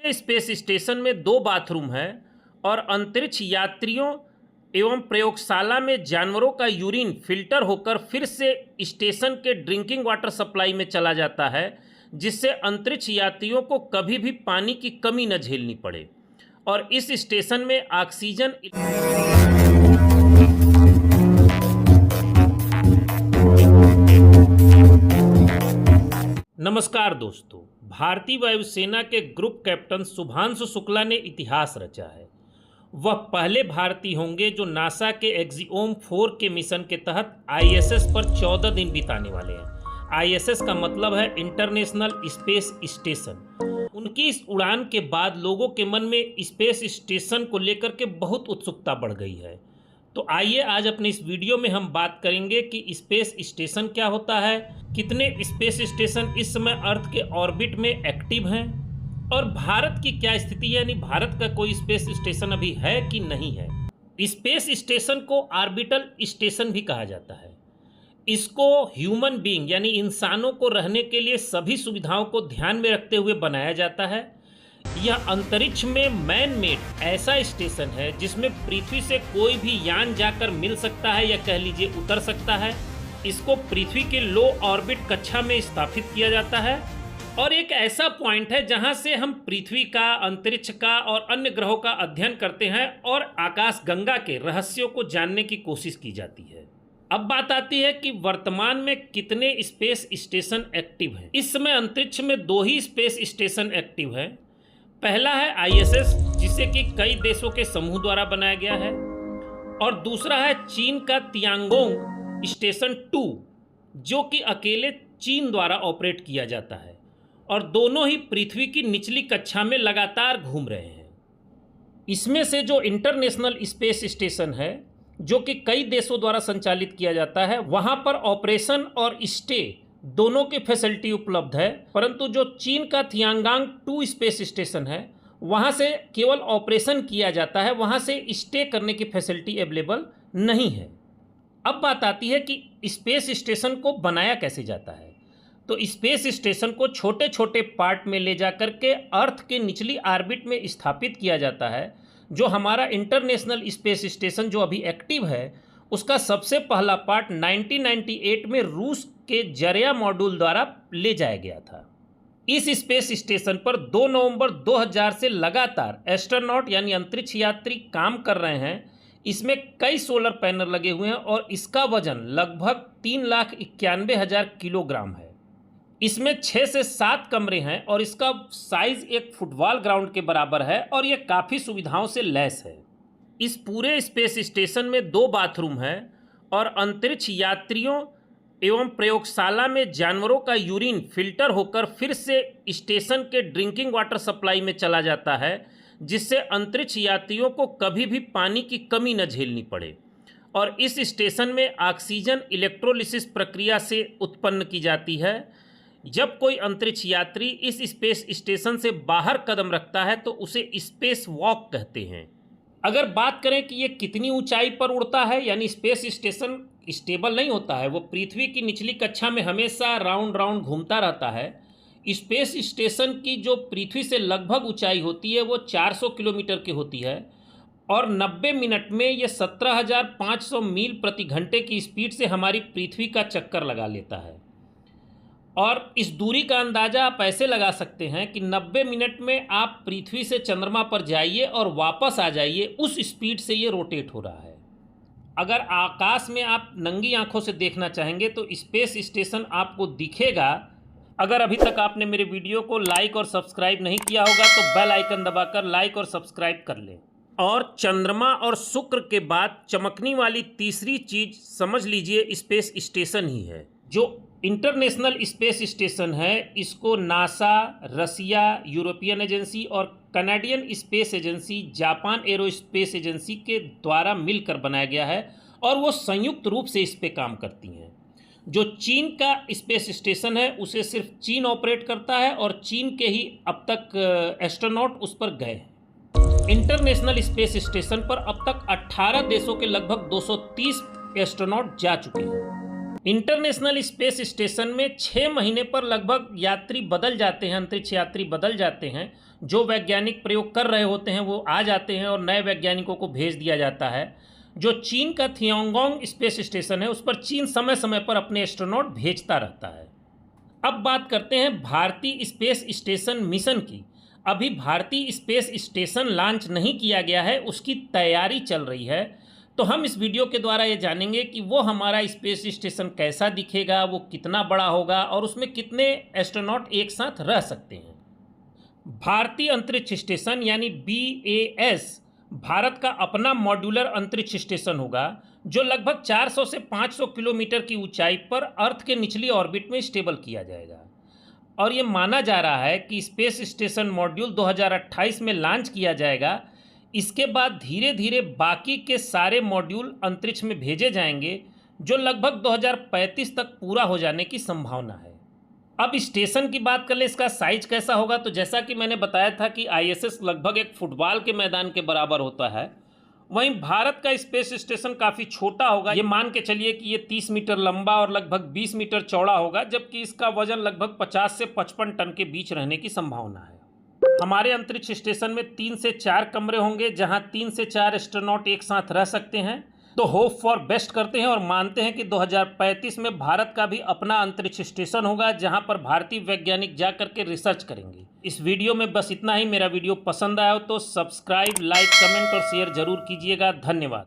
Space station में 2 bathroom हैं और अंतरिक्ष यात्रियों एवं प्रयोगशाला में जानवरों का यूरिन फिल्टर होकर फिर से स्टेशन के ड्रिंकिंग वाटर सप्लाई में चला जाता है, जिससे अंतरिक्ष यात्रियों को कभी भी पानी की कमी न झेलनी पड़े। और इस स्टेशन में ऑक्सीजन नमस्कार दोस्तों, भारतीय वायुसेना के ग्रुप कैप्टन शुभांशु शुक्ला ने इतिहास रचा है। वह पहले भारतीय होंगे जो नासा के एक्सियोम 4 के मिशन के तहत आईएसएस पर 14 दिन बिताने वाले हैं। आईएसएस का मतलब है इंटरनेशनल स्पेस स्टेशन। उनकी इस उड़ान के बाद लोगों के मन में स्पेस स्टेशन को लेकर के बहुत उत्सुकता बढ़ गई है। तो आइए आज अपने इस वीडियो में हम बात करेंगे कि स्पेस स्टेशन क्या होता है, कितने स्पेस स्टेशन इस समय अर्थ के ऑर्बिट में एक्टिव हैं और भारत की क्या स्थिति है, यानी भारत का कोई स्पेस स्टेशन अभी है कि नहीं है। स्पेस स्टेशन को ऑर्बिटल स्टेशन भी कहा जाता है। इसको ह्यूमन बीइंग यानी इंसानों को रहने के लिए सभी सुविधाओं को ध्यान में रखते हुए बनाया जाता है। यह अंतरिक्ष में मैन मेड ऐसा स्टेशन है जिसमें पृथ्वी से कोई भी यान जाकर मिल सकता है या कह लीजिए उतर सकता है। इसको पृथ्वी के लो ऑर्बिट कक्षा में स्थापित किया जाता है और एक ऐसा पॉइंट है जहां से हम पृथ्वी का, अंतरिक्ष का और अन्य ग्रहों का अध्ययन करते हैं और आकाश गंगा के रहस्यों को जानने की कोशिश की जाती है। अब बात आती है कि वर्तमान में कितने स्पेस स्टेशन एक्टिव हैं। इस समय अंतरिक्ष में 2 ही स्पेस स्टेशन एक्टिव हैं। पहला है आईएसएस, जिसे कि कई देशों के समूह द्वारा बनाया गया है, और दूसरा है चीन का तियांगोंग स्टेशन 2, जो कि अकेले चीन द्वारा ऑपरेट किया जाता है और दोनों ही पृथ्वी की निचली कक्षा में लगातार घूम रहे हैं। इसमें से जो इंटरनेशनल स्पेस स्टेशन है, जो कि कई देशों द्वारा संचालित किया जाता है, वहां पर ऑपरेशन और स्टे दोनों की फैसिलिटी उपलब्ध है, परंतु जो चीन का तियांगांग 2 स्पेस स्टेशन है वहां से केवल ऑपरेशन किया जाता है, वहां से स्टे करने की फैसिलिटी अवेलेबल नहीं है। अब बात आती है कि स्पेस स्टेशन को बनाया कैसे जाता है। तो स्पेस स्टेशन को छोटे छोटे पार्ट में ले जाकर के अर्थ के निचली ऑर्बिट में स्थापित किया जाता है। जो हमारा इंटरनेशनल स्पेस स्टेशन जो अभी एक्टिव है, उसका सबसे पहला पार्ट 1998 में रूस के जरिया मॉड्यूल द्वारा ले जाया गया था। इस स्पेस स्टेशन पर 2 नवंबर 2000 से लगातार एस्ट्रोनॉट यानी अंतरिक्ष यात्री काम कर रहे हैं। इसमें कई सोलर पैनल लगे हुए हैं और इसका वजन लगभग 3,91,000 किलोग्राम है। इसमें 6 से 7 कमरे हैं और इसका साइज एक फुटबॉल ग्राउंड के बराबर है और यह काफ़ी सुविधाओं से लैस है। इस पूरे स्पेस स्टेशन में 2 बाथरूम हैं और अंतरिक्ष यात्रियों एवं प्रयोगशाला में जानवरों का यूरिन फिल्टर होकर फिर से स्टेशन के ड्रिंकिंग वाटर सप्लाई में चला जाता है, जिससे अंतरिक्ष यात्रियों को कभी भी पानी की कमी न झेलनी पड़े। और इस स्टेशन में ऑक्सीजन इलेक्ट्रोलिसिस प्रक्रिया से उत्पन्न की जाती है। जब कोई अंतरिक्ष यात्री इस स्पेस स्टेशन से बाहर कदम रखता है तो उसे स्पेस वॉक कहते हैं। अगर बात करें कि ये कितनी ऊंचाई पर उड़ता है, यानी स्पेस स्टेशन स्टेबल नहीं होता है, वो पृथ्वी की निचली कक्षा में हमेशा राउंड राउंड घूमता रहता है। स्पेस स्टेशन की जो पृथ्वी से लगभग ऊंचाई होती है वो 400 किलोमीटर की होती है और 90 मिनट में ये 17,500 मील प्रति घंटे की स्पीड से हमारी पृथ्वी का चक्कर लगा लेता है। और इस दूरी का अंदाज़ा आप ऐसे लगा सकते हैं कि 90 मिनट में आप पृथ्वी से चंद्रमा पर जाइए और वापस आ जाइए, उस स्पीड से ये रोटेट हो रहा है। अगर आकाश में आप नंगी आंखों से देखना चाहेंगे तो स्पेस स्टेशन आपको दिखेगा। अगर अभी तक आपने मेरे वीडियो को लाइक और सब्सक्राइब नहीं किया होगा तो बेल आइकन दबाकर लाइक और सब्सक्राइब कर लें। और चंद्रमा और शुक्र के बाद चमकने वाली तीसरी चीज़ समझ लीजिए स्पेस स्टेशन ही है। जो इंटरनेशनल स्पेस स्टेशन है, इसको नासा, रसिया, यूरोपियन एजेंसी और Canadian space agency, Japan aerospace agency के द्वारा मिलकर बनाया गया है और वो संयुक्त रूप से इस पे काम करती हैं। जो चीन का स्पेस स्टेशन है उसे सिर्फ चीन ऑपरेट करता है और चीन के ही अब तक एस्ट्रोनॉट उस पर गए हैं। इंटरनेशनल स्पेस स्टेशन पर अब तक 18 देशों के लगभग 230 एस्ट्रोनॉट जा चुके हैं। इंटरनेशनल स्पेस स्टेशन में 6 महीने पर लगभग यात्री बदल जाते हैं, अंतरिक्ष यात्री बदल जाते हैं। जो वैज्ञानिक प्रयोग कर रहे होते हैं वो आ जाते हैं और नए वैज्ञानिकों को भेज दिया जाता है। जो चीन का थियांगोंग स्पेस स्टेशन है उस पर चीन समय समय पर अपने एस्ट्रोनॉट भेजता रहता है। अब बात करते हैं भारतीय स्पेस स्टेशन मिशन की। अभी भारतीय स्पेस स्टेशन लॉन्च नहीं किया गया है, उसकी तैयारी चल रही है। तो हम इस वीडियो के द्वारा ये जानेंगे कि वो हमारा स्पेस स्टेशन कैसा दिखेगा, वो कितना बड़ा होगा और उसमें कितने एस्ट्रोनॉट एक साथ रह सकते हैं। भारतीय अंतरिक्ष स्टेशन यानी BAS भारत का अपना मॉड्यूलर अंतरिक्ष स्टेशन होगा जो लगभग 400 से 500 किलोमीटर की ऊंचाई पर अर्थ के निचली ऑर्बिट में स्टेबल किया जाएगा। और ये माना जा रहा है कि स्पेस स्टेशन मॉड्यूल 2028 में लॉन्च किया जाएगा। इसके बाद धीरे धीरे बाकी के सारे मॉड्यूल अंतरिक्ष में भेजे जाएंगे जो लगभग 2035 तक पूरा हो जाने की संभावना है। अब स्टेशन की बात कर ले, इसका साइज कैसा होगा, तो जैसा कि मैंने बताया था कि ISS लगभग एक फुटबॉल के मैदान के बराबर होता है, वहीं भारत का स्पेस स्टेशन काफ़ी छोटा होगा। ये मान के चलिए कि ये 30 मीटर लंबा और लगभग 20 मीटर चौड़ा होगा, जबकि इसका वजन लगभग 50 से 55 टन के बीच रहने की संभावना है। हमारे अंतरिक्ष स्टेशन में 3 से 4 कमरे होंगे जहां 3 से 4 एस्ट्रोनॉट एक साथ रह सकते हैं। तो होप फॉर बेस्ट करते हैं और मानते हैं कि 2035 में भारत का भी अपना अंतरिक्ष स्टेशन होगा जहां पर भारतीय वैज्ञानिक जाकर के रिसर्च करेंगे। इस वीडियो में बस इतना ही। मेरा वीडियो पसंद आया हो तो सब्सक्राइब, लाइक, कमेंट और शेयर जरूर कीजिएगा। धन्यवाद।